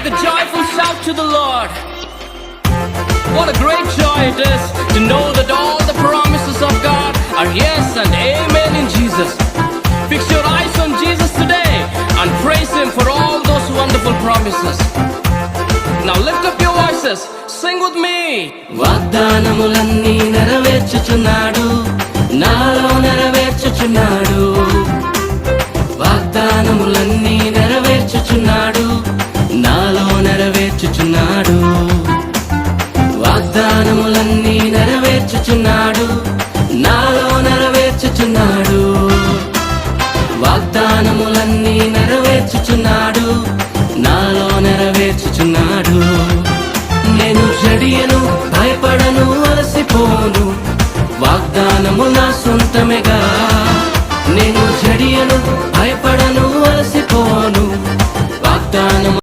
Make a joyful shout to the Lord. What a great joy it is to know that all the promises of God are yes and amen in Jesus. Fix your eyes on Jesus today and praise Him for all those wonderful promises. Now lift up your voices, sing with me. వాగ్దానములన్నీ నెరవేర్చుచున్నాడు, నాలో నెరవేర్చుచున్నాడు. వాగ్దానములన్నీ నెరవేర్చుచున్నాడు, నాలో నెరవేర్చుచున్నాడు. వాగ్దానములన్నీ నెరవేర్చుచున్నాడు, నాలో నెరవేర్చుచున్నాడు. వాగ్దానములన్నీ నెరవేర్చుచున్నాడు, నాలో నెరవేర్చుచున్నాడు. నేను జడియను, భయపడను, అలసిపోను, వాగ్దానము నా సొంతమేగా. నేను జడియను, భయపడను,